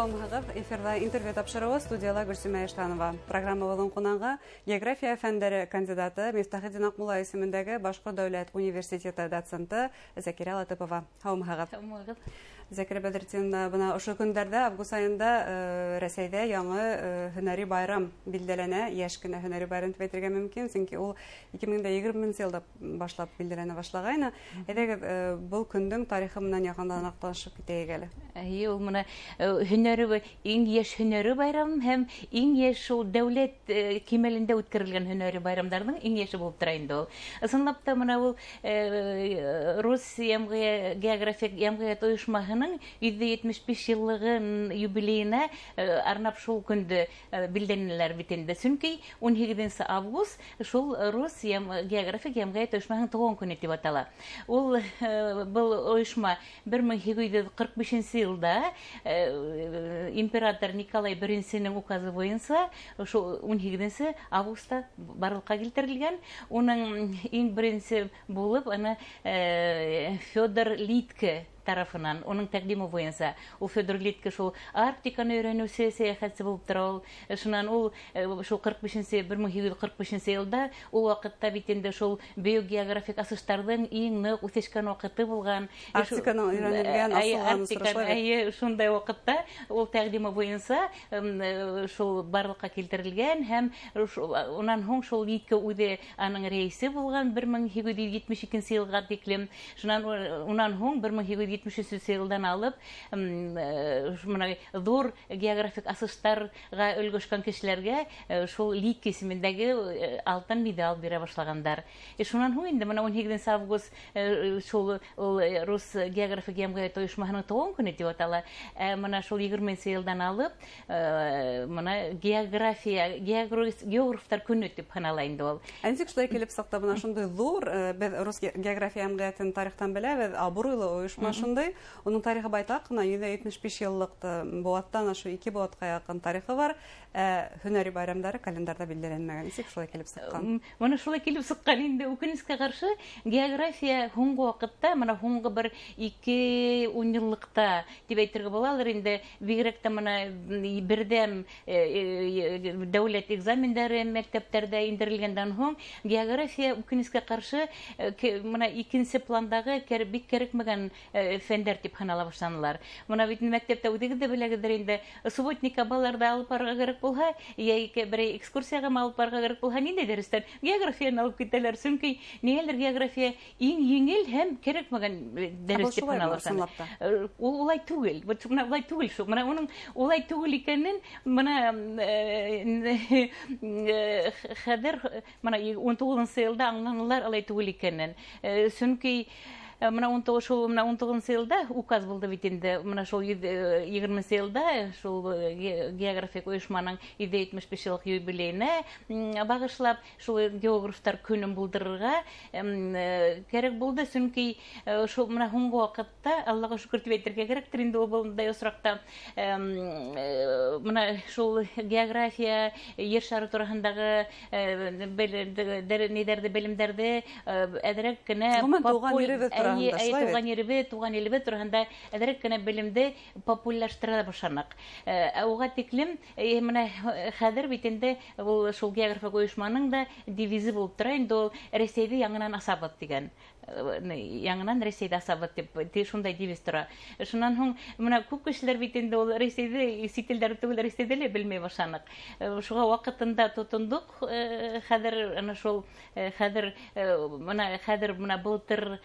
Қауымығығыз, эфирда интервью тапшырығы студияла Гүлсүмә Эштанова. Программа болын қонанға география фәндері кандидаты М.Акмуллы исемендәге Башқұрт дәүләт университеті доценті Закира Латыпова. Қауымығығыз. Закира Бәдіртен бұна ұшы күндерді август айында Рәсейде яңы хөнәри байрам билдәләнә, яшкіні хөнәри байрам тәбәйтірге мүмкін, сенки ол 2020 елда башлап билдәләнә башлагайны. Әдәгіз бұл күндің тарихы мұнан яқындан ақтанышып кетеге әлі. Ул мына һөнәре иң яшь һөнәре байрам һәм иң яшь ул дәүләт кимәлендә үткәрелгән һөнәре байрамнарның иң яше булып тора инде ул. Ысынлап та мына ул Россия географик ямгыять оешмаһының 175 еллыгын юбилейына арнап шул көндә билдәнәләр бит инде. Чөнки 18 август шул Россия географик ямгыять оешмаһының туган көне дип атала. Ул был оешма 1845 елда император Николай I указы бойынша 18 августта барлыкка килтерелгән. Уның иң беренче булып аны Федор Литке тарафынан, оның тәкъдиме буенча, ул Федор Литке шул Арктиканы өйрәнү сәяхәтче булып тора ул. Шуннан ул шул 1845 елда ул вакытта бит инде шул биогеографик асыштарның иң нык үсешкән вакыты булган. Арктиканы өйрәнелгән асылган сырышлар. Шундай вакытта ул тәкъдиме буенча шул барлыкка килтерелгән һәм унан һоң шул Литке үзе аның рәисе булган 1872 елга тиклем. Шуннан унан һоң 1873 елдан алып, зур географик асыштарга өлгөшкән кешеләргә шул Литке исемендәге алтын медаль бирә башлагандар. Шуннан һуң инде менә 18 август шул рус географик ямгыять оешмаһының туган көне дип атала. Менә шул 20 елдан алып, менә географтар көне дип санала инде ул. Ничек шулай килеп сакта менә шундый зур рус география ямгыятын тарихтан беләбез, абруйлы оешма шундай. Оның тарихы байтак кына 175 еллыкты буаттан ашу 2 буатка якын тарихы бар. Һөнәри байрамдары календарда билдәләнмәгән. Ничек шулай килеп сыккан? Моны шулай килеп сыккан инде үкенечкә каршы география һуңгы вакытта, менә һуңгы бер 2-10 еллыкта дип әйтергә булалар инде. Бигрәк тә менә бердәм дәүләт экзамендары мәктәпләрдә индерелгәндән һуң география үкенечкә каршы менә икенче пландагы бик кирәкмәгән фәндәр дип санала башланалар. Моны бит мәктәптә үтегез дә беләгездер инде. Субботника балаларда алып барырга кирәк булһа, яки бер экскурсияга алып барырга кирәк булһа, нинди дәресләр? Географияны алып китәләр. Чөнки нигәдер география иң еңел һәм кирәкмәгән дәрес дип санала. Ул улай түгел. Бу менә улай түгел шу. Менә уның улай түгел икәнен менә хәзер менә 19 елда аңланалар улай түгел икәнен. Чөнки Менә 19 елда указ булды бит инде. Менә шул 20 елда шул географик оешманың 175 еллык юбилейне багышлап шул географтар көнен булдырырга кирәк булды. Чөнки шул менә һуңгы вакытта, Аллага шөкер дип әйтергә кирәктер инде ул булгандай осракта. Менә шул география Ер шары турысындагы белемдәрдә әдерәк кенә туган елебез турында әдерәк кенә белемде популярлаштыра башланык. Уга тиклем менә хәзер бит инде ул шул географик оешманың да девизы булып тора инде ул Рәсәйдә яңадан асабыт дигән. Яңадан Рәсәйдә асабыт дип шундай девиз тора. Шуннан һуң менә күп кешеләр бит инде ул Рәсәйдә сителдәр түгел Рәсәйдә лә белмәй башланык. Шуга вакытында тотындык. Хәзер ана шул хәзер менә былтыр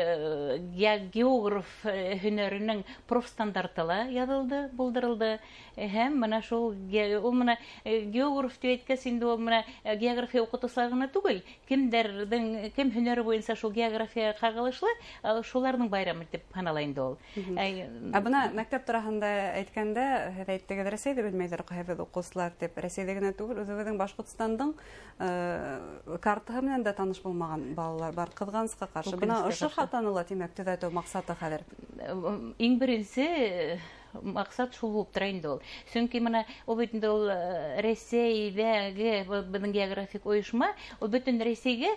географ һөнәренең профстандартына язылды, булдырылды. Һәм менә шул менә географ дип әйткәс инде ул менә география укытучылар гына түгел, кем һөнәре буенча шул география кагылышлы, шуларның байрамы дип санала инде ул. Бuna мәктәп турында әйткәндә, һез әйттегез, Рәсәйдә белмәйләр кайбер укучылар дип, Рәсәйдә генә түгел, үзебезнең Башкортстандың картаһы белән дә таныш булмаган балалар бар. Кызганычка каршы. Бuna ошо хатаныла тимәк төзәтү максаты хәзер. Иң беренче максат шул булып тора инде ул. Чөнки менә ул бит инде ул Рәсәйдәге безнең географик оешма, ул бөтен Рәсәйгә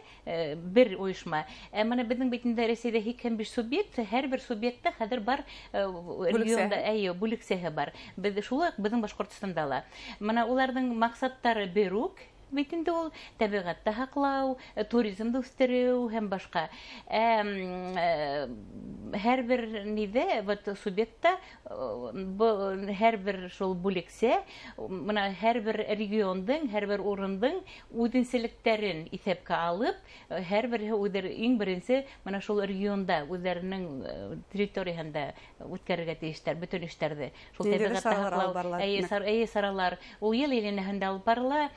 бер оешма. Менә безнең бит инде Рәсәйдә 25 субъект, һәрбер субъектта хәзер бар регионда бүлексәһе бар. Без шулай безнең Башкортстанда ла. Менә уларның максаттары бер үк. Бит инде ул табигатьтә һаклау, туризмды үстерү һәм башка. Һәрбер ниҙә вот субъектта һәрбер шул бүлексә, менә һәрбер региондың, һәрбер урындың үзенчәлекләрен исәпкә алып, һәрберсе үҙе иң беренсе менә шул регионда үзләренең территорияһында үткәрергә тиештәр бөтен эштәрҙе. Шул табигатьтә һаклау, саралар. Ул ел иленәһендә алып барыла.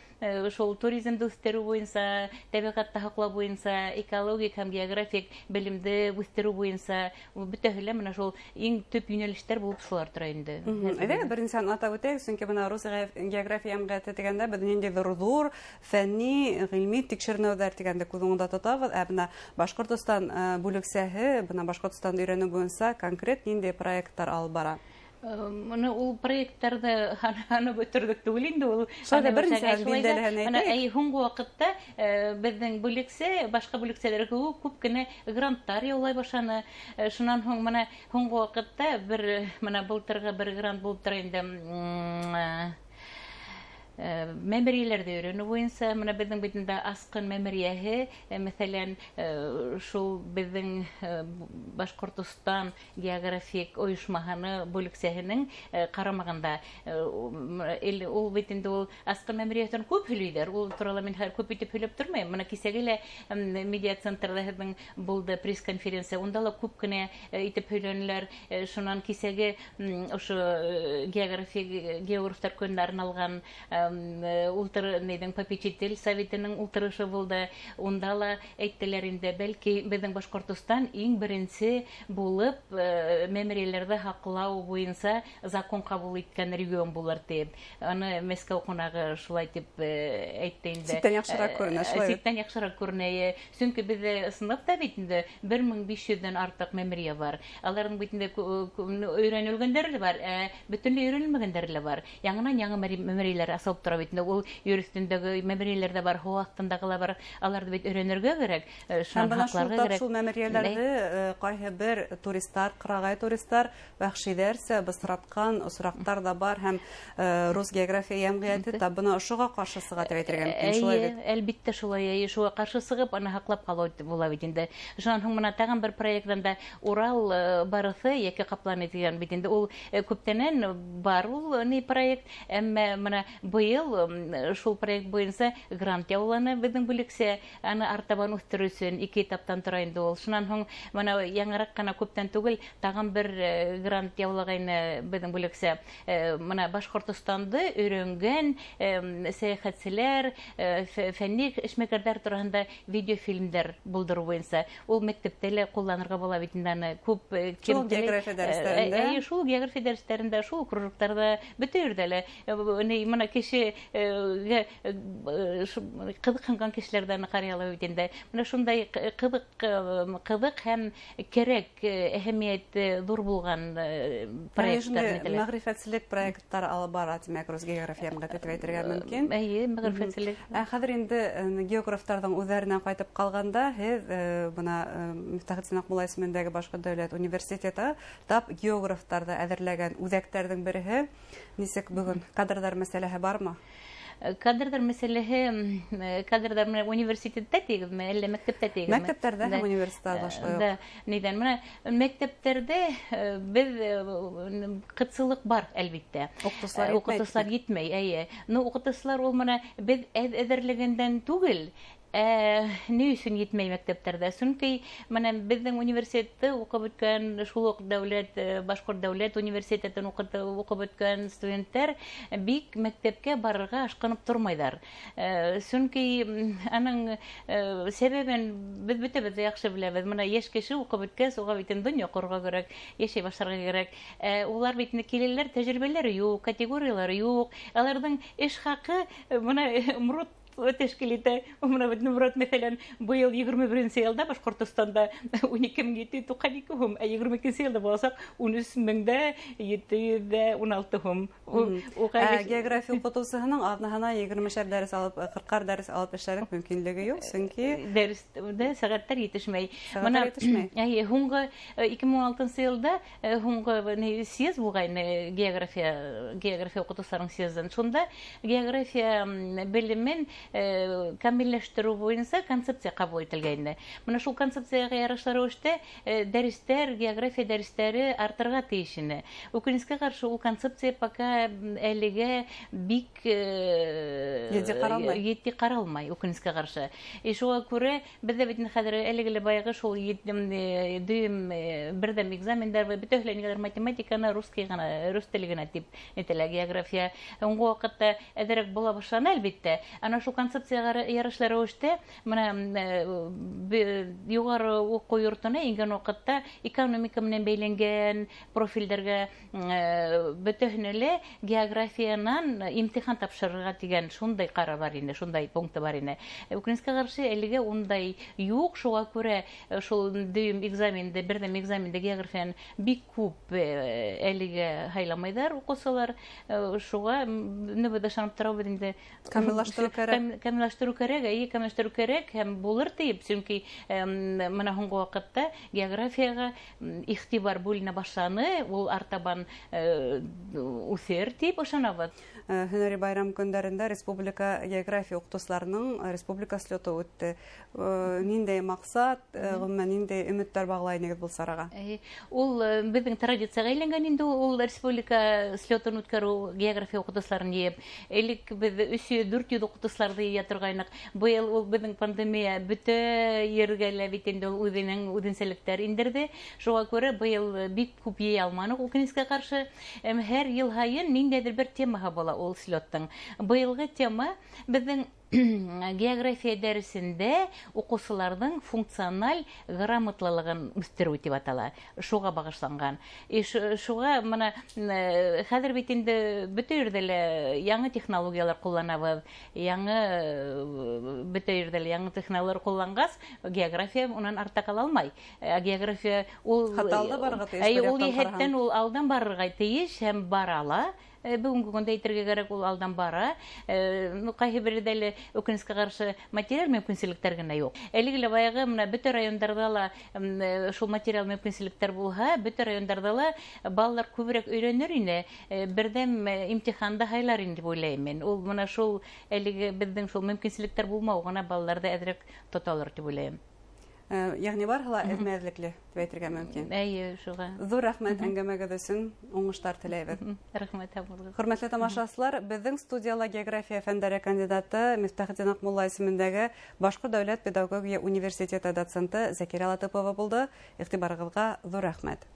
Шул туризмды үстерү буенча, табигатьтә һаклау буенча, экологик һәм географик белемде үстерү буенча, бөтәһе менә шул иң төп юнәлештәр булып шулар тора инде. Әйдә, беренчән атап үтәйек, чөнки менә рус география әмгыяте дигәндә беҙ ниндәйҙер ҙур фәнни, ғилми тикшеренеүҙәр дигәнде күҙ уңында тотабыҙ. Менә Башҡортостан бүлексәһе, бына Башҡортостанды өйрәнеү буйынса конкрет ниндәй проекттар алып бара? Менә ул проекттарҙы аны бөтөрҙөк түгел инде ул. Һуңғы ваҡытта беҙҙең бүлексә, башҡа бүлексәләр күп кенә гранттар яулай башланы. Шунан һуң менә һуңғы ваҡытта бер менә былтырғы бер грант булып тора инде. Мәмәрияләрҙе өйрәнеү буйынса, менә беҙҙең бит инде асҡын мәмәрйәһе, мәҫәлән, шул беҙҙең Башҡортостан географик ойошмаһының бүлексәһенең ҡарамағында. Ул бит инде ул асҡын мәмәрйәһен күп һөйләйҙәр. Ул турала мин күп итеп һөйләп тормайым. Менә кисәге лә медиа центрда һеҙҙең булды пресс-конференция. Унда ла күп кенә итеп һөйләнеләр. Шунан кисәге ошо географтар көнөнә арналған попечитель советының ултырышы булды. Унда ла әйттеләр инде, бәлки беҙҙең Башҡортостан иң беренсе булып мәмәриәләрҙе һаҡлау буйынса закон ҡабул иткән регион булыр тип. Аны Мәскәү ҡунағы шулай тип әйтте инде. Сиктән яҡшыраҡ күренә. Сиктән яҡшыраҡ күренә. Сөнки беҙҙә сыныфта бит инде 1500-дән артыҡ мәмәрйә бар. Аларҙың бит инде өйрәнелгәндәре бар, бөтөнләй өйрәнелмәгәндәре лә бар. Яңынан яңы мәмәрйәләр асылып тора бит. Ул ер өҫтөндәге мәмәрйәләр дә бар, һыу аҫтындағы ла бар. Аларҙы бит өйрәнергә кәрәк, һаҡларға кәрәк. Шул мәмәрйәләрҙе ҡайһы бер туристар, ҡырағай туристар вәхшиҙәрсә бысратҡан осраҡтар да бар һәм рус география йәмғиәте бына ошоға ҡаршы сыға тип әйтергә мөмкин. Әлбиттә шулай. Шуға ҡаршы сығып, аны һаҡлап ҡалыу була бит инде. Шунан һуң менә тагын бер проекттанда Урал барыҫы йәки ҡапланы тигән бит инде. Ул күптәнән бар ул проект, әммә менә быйыл шул проект буйынса грант яуланы беҙҙең бүлексә, аны артабан үҫтереү өсөн 2 этаптан тора инде ул. Шунан һуң менә яңыраҡ ҡына күптән түгел тағын бер грант яулагайны беҙҙең бүлексә. Менә Башҡортостанды өйрәнгән сәйәхәтселәр, фәнни эшмәкәрҙәр тураһында видеофильмдар булдырыу буйынса. Ул мәктәптә лә ҡулланырға була бит инде. Күп шул география дәрестәрендә, шул география дәрестәрендә, шул кружоктарҙа, бөтә ерҙә лә. Менә кеше ҡыҙыҡһынған кешеләрҙән ҡарай бит инде. Менә шундай ҡыҙыҡ һәм кәрәк, әһәмиәте ҙур булған проекттар. Мәғрифәтселек проекттар алып бара, тимәк, рус география йәмғиәте тип әйтергә мөмкин. Мәғрифәтселек. Хәҙер инде географтарҙың үҙҙәренән ҡайтып ҡалғанда, һеҙ бына М.Акмуллы исемендәге Башҡорт дәүләт университеты тап географтарҙы әҙерләгән үҙәктәрҙең береһе. Нисек бөгөн кадрҙар мәсьәләһе бармы? Кадрдар мәсьәләһе, кадрдар менә университетта тигеҙме, әллә мәктәптә тигеҙме? Мәктәптәрҙә һәм университетта башлай. Да, ниҙән менә мәктәптәрҙә беҙ ҡытсылыҡ бар, әлбиттә. Уҡытыусылар етмәй, әйе. Но уҡытыусылар ул менә беҙ әҙерләгәндән түгел, ни өсөн етмәй мәктәптәрҙә? Сөнки менә беҙҙең университетты уҡып бөткән, шул уҡ дәүләт, Башҡорт дәүләт университетын уҡып бөткән студенттар бик мәктәпкә барырға ашҡынып тормайҙар. Сөнки аның сәбәбен беҙ бөтәбеҙ яҡшы беләбеҙ. Менә йәш кеше уҡып бөткәс, уға бит донъя ҡорорға кәрәк, йәшәй башларға кәрәк. Улар бит киләләр, тәжрибәләре юҡ, категориялары юҡ. Аларҙың эш хаҡы менә мрот тәшкил итә. Менә бит Мурат мәсәлән быел 21 елда Башкортстанда 12,792 һум, 22 елда булсак 13,716 һум. География укытучысының алдына 20 дәрес алып, 40 дәрес алып эшләргә мөмкинлеге юк, чөнки дәрестә сәгатьләр итешмәй. Менә һуңгы 2016 елда һуңгы съезд булган география укытучыларының съездын. Шунда география белемен камилләштерү буенча концепция кабул ителгән. Менә шул концепцияга ярашлы рәвештә дәресләр, география дәресләре артырга тиеш иде. Өкенечкә каршы ул концепция пока әлегә бик етди каралмай, өкенечкә каршы. Шуңа күрә бездә бит хәзер әлегә баягы шул дүйм бердәм экзамендар ва бөтенләй математиканы русский гына, рус теле генә дип әйтелә география. Уңгы вакытта әдәрәк була башлана әлбәттә. Ана шул концепцияга ярашлы рәвештә менә югары уку йортына ингән вакытта экономика белән бәйләнгән профильләргә бөтенләй географиянан имтихан тапшырырга дигән шундай карар бар инде, шундай пункты бар инде. Өкенечкә каршы әлегә ундай юк, шуңа күрә шул дүйм экзаменде, бердәм экзаменде географияны бик күп әлегә хайламайдар укучылар. Шуңа нәүбәдә шанып торабыз инде. Камиллаштыру кирәк һәм булыр дип, чөнки менә һуңгы вакытта географияга игътибар бүленә башланы, ул артабан үсәр дип ышанабыз. Һөнәри байрам көндәрендә республика география укытучыларының республика слеты үтте. Ниндәй максат, гомумән ниндәй өметләр баглай инегез бу сарага? Ул безнең традициягә әйләнгән инде ул республика слетын үткәрү география укытучыларын еп. Элек без 300-400 укытучыларды ия торгайнык. Быел ул безнең пандемия бөтә ергә бит инде ул үзенчәлектәр индерде. Шуңа күрә быел бик күп ия алманык. Үкенечкә каршы һәр ел һайын ниндәйдер бер темага була ул слеттың. Быелгы тема безнең география дәресендә укучыларның функциональ грамотлылыгын үстерү дип атала. Шуга багышланган. Шуга менә хәзер бит инде бөтә ердә яңа технологиялар кулланабыз. Бөтә ердә яңа технологиялар куллангас, география унан артта кала алмай. География ул хаталда барырга тиеш. Ул җәһәттән ул алдан барырга тиеш һәм барала. Бүгенге көндә әйтергә кирәк ул алдан бара. Кайһы бердә өкенечкә каршы материаль мөмкинлекләр генә юк. Әлегә баягы менә бөтә районнарда ла шул материаль мөмкинлекләр булһа, бөтә районнарда ла балалар күбрәк өйрәнер иде. Бердәм имтиханда хайлар инде дип уйлыйм мин. Ул менә шул әлегә безнең шул мөмкинлекләр булмау гына балаларда әдрәк тоталар дип уйлыйм. Ягъни барыла әзмәзлекле дип әйтергә мөмкин. Әйе, шуга. Зур рәхмәт әңгәмәгез өчен, уңышлар теләйбез. Рәхмәт Һәммәгә. Хөрмәтле тамашачылар, безнең студияла география фәннәре кандидаты М.Акмуллы исемендәге Башкорт дәүләт педагогия университеты доценты Закира Латыпова булды. Игътибарыгызга зур рәхмәт.